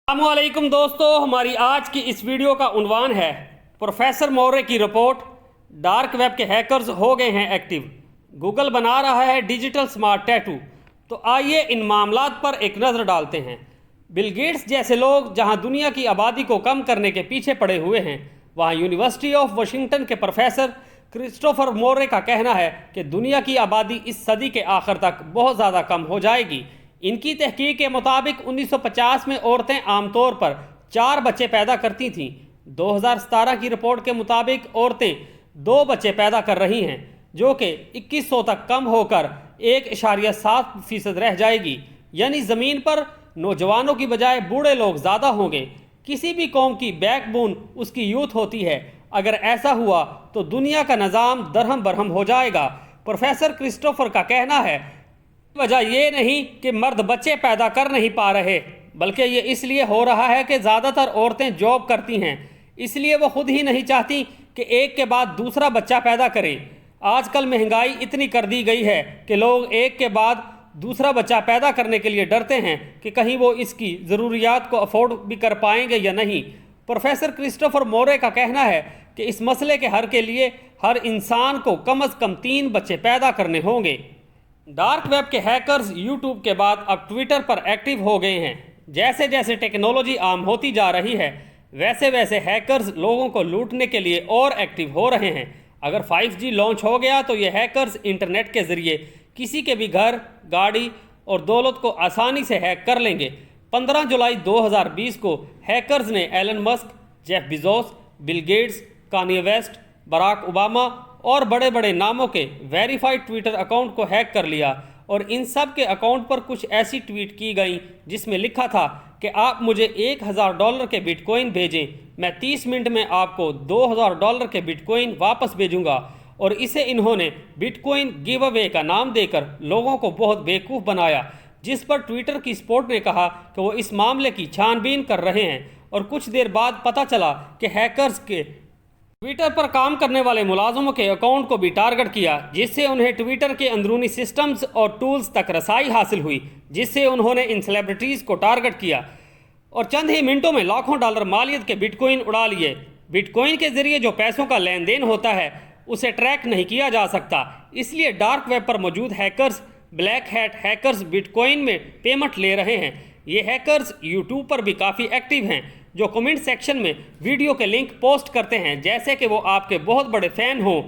अस्सलामु अलैकुम दोस्तों, हमारी आज की इस वीडियो का उन्वान है प्रोफेसर मौर्य की रिपोर्ट। डार्क वेब के हैकर्स हो गए हैं एक्टिव, गूगल बना रहा है डिजिटल स्मार्ट टैटू। तो आइए इन मामलात पर एक नज़र डालते हैं। बिल गेट्स जैसे लोग जहां दुनिया की आबादी को कम करने के पीछे पड़े हुए हैं, वहां यूनिवर्सिटी ऑफ वाशिंगटन के प्रोफेसर क्रिस्टोफर मौर्य का कहना है कि दुनिया की आबादी इस सदी के आखिर तक बहुत ज़्यादा कम हो जाएगी। इनकी तहकीक के मुताबिक 1950 में औरतें आमतौर पर 4 बच्चे पैदा करती थीं। 2017 की रिपोर्ट के मुताबिक औरतें 2 बच्चे पैदा कर रही हैं, जो कि 2100 तक कम होकर 1.7% रह जाएगी। यानी ज़मीन पर नौजवानों की बजाय बूढ़े लोग ज़्यादा होंगे। किसी भी कौम की बैकबोन उसकी यूथ होती है। अगर ऐसा हुआ तो दुनिया का निज़ाम दरहम बरहम हो जाएगा। प्रोफेसर क्रिस्टोफर का कहना है वजह यह नहीं कि मर्द बच्चे पैदा कर नहीं पा रहे, बल्कि ये इसलिए हो रहा है कि ज़्यादातर औरतें जॉब करती हैं, इसलिए वो खुद ही नहीं चाहती कि एक के बाद दूसरा बच्चा पैदा करें। आजकल महंगाई इतनी कर दी गई है कि लोग एक के बाद दूसरा बच्चा पैदा करने के लिए डरते हैं कि कहीं वो इसकी ज़रूरियात को अफोर्ड भी कर पाएंगे या नहीं। प्रोफेसर क्रिस्टोफर मौर्य का कहना है कि इस मसले के हल के लिए हर इंसान को कम अज़ कम 3 बच्चे पैदा करने होंगे। डार्क वेब के हैकर्स यूट्यूब के बाद अब ट्विटर पर एक्टिव हो गए हैं। जैसे जैसे टेक्नोलॉजी आम होती जा रही है, वैसे वैसे हैकर्स लोगों को लूटने के लिए और एक्टिव हो रहे हैं। अगर 5G लॉन्च हो गया तो ये हैकर्स इंटरनेट के ज़रिए किसी के भी घर, गाड़ी और दौलत को आसानी से हैक कर लेंगे। 15 जुलाई 2020 को हैकर्स ने Elon Musk, Jeff Bezos, Bill Gates, Kanye West, Barack Obama और बड़े बड़े नामों के वेरीफाइड ट्विटर अकाउंट को हैक कर लिया और इन सब के अकाउंट पर कुछ ऐसी ट्वीट की गई जिसमें लिखा था कि आप मुझे $1000 के बिटकॉइन भेजें, मैं 30 मिनट में आपको $2000 के बिटकॉइन वापस भेजूंगा। और इसे इन्होंने बिटकॉइन गिव अवे का नाम देकर लोगों को बहुत बेवकूफ़ बनाया, जिस पर ट्विटर की सपोर्ट ने कहा कि वो इस मामले की छानबीन कर रहे हैं। और कुछ देर बाद पता चला कि हैकर्स के ट्विटर पर काम करने वाले मुलाजमों के अकाउंट को भी टारगेट किया, जिससे उन्हें ट्विटर के अंदरूनी सिस्टम्स और टूल्स तक रसाई हासिल हुई, जिससे उन्होंने इन सेलिब्रिटीज़ को टारगेट किया और चंद ही मिनटों में लाखों डॉलर मालियत के बिटकॉइन उड़ा लिए। बिटकॉइन के जरिए जो पैसों का लेन देन होता है उसे ट्रैक नहीं किया जा सकता, इसलिए डार्क वेब पर मौजूद hackers, black hat hackers bitcoin में पेमेंट ले रहे हैं। ये हैकर्स यूट्यूब पर भी काफ़ी एक्टिव हैं, जो कमेंट सेक्शन में वीडियो के लिंक पोस्ट करते हैं जैसे कि वो आपके बहुत बड़े फ़ैन हों,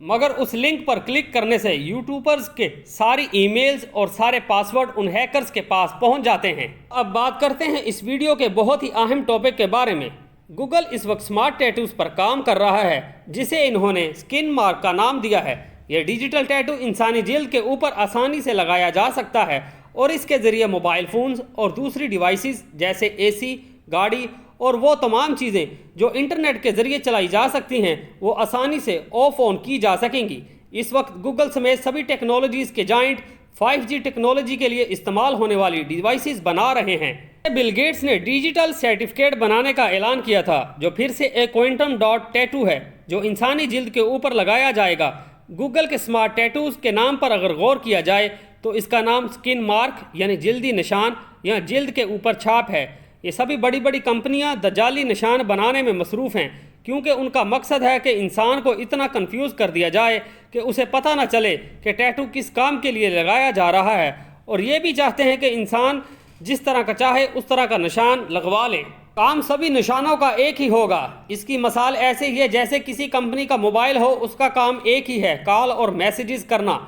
मगर उस लिंक पर क्लिक करने से यूट्यूबर्स के सारी ईमेल्स और सारे पासवर्ड उन हैकर्स के पास पहुंच जाते हैं। अब बात करते हैं इस वीडियो के बहुत ही अहम टॉपिक के बारे में। गूगल इस वक्त स्मार्ट टैटूज़ पर काम कर रहा है, जिसे इन्होंने स्किन मार्क का नाम दिया है। यह डिजिटल टैटू इंसानी जल्द के ऊपर आसानी से लगाया जा सकता है और इसके ज़रिए मोबाइल फ़ोन्स और दूसरी डिवाइसेस जैसे AC, गाड़ी और वो तमाम चीज़ें जो इंटरनेट के ज़रिए चलाई जा सकती हैं, वो आसानी से ऑफ ऑन की जा सकेंगी। इस वक्त गूगल समेत सभी टेक्नोलॉजीज़ के जाइंट 5G टेक्नोलॉजी के लिए इस्तेमाल होने वाली डिवाइसेस बना रहे हैं। बिल गेट्स ने डिजिटल सर्टिफिकेट बनाने का ऐलान किया था, जो फिर से एक क्वांटम डॉट टैटू है जो इंसानी जिल्द के ऊपर लगाया जाएगा। गूगल के स्मार्ट टैटूज़ के नाम पर अगर गौर किया जाए तो इसका नाम स्किन मार्क यानी जिल्दी निशान या जिल्द के ऊपर छाप है। ये सभी बड़ी बड़ी कंपनियां दजाली निशान बनाने में मसरूफ़ हैं, क्योंकि उनका मकसद है कि इंसान को इतना कंफ्यूज कर दिया जाए कि उसे पता न चले कि टैटू किस काम के लिए लगाया जा रहा है। और ये भी चाहते हैं कि इंसान जिस तरह का चाहे उस तरह का निशान लगवा ले। काम सभी निशानों का एक ही होगा। इसकी मिसाल ऐसे ही है जैसे किसी कंपनी का मोबाइल हो, उसका काम एक ही है, कॉल और मैसेजेस करना।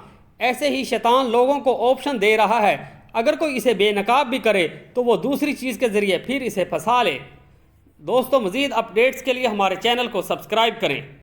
ऐसे ही शैतान लोगों को ऑप्शन दे रहा है, अगर कोई इसे बेनकाब भी करे तो वो दूसरी चीज़ के ज़रिए फिर इसे फंसा ले। दोस्तों, मज़ीद अपडेट्स के लिए हमारे चैनल को सब्सक्राइब करें।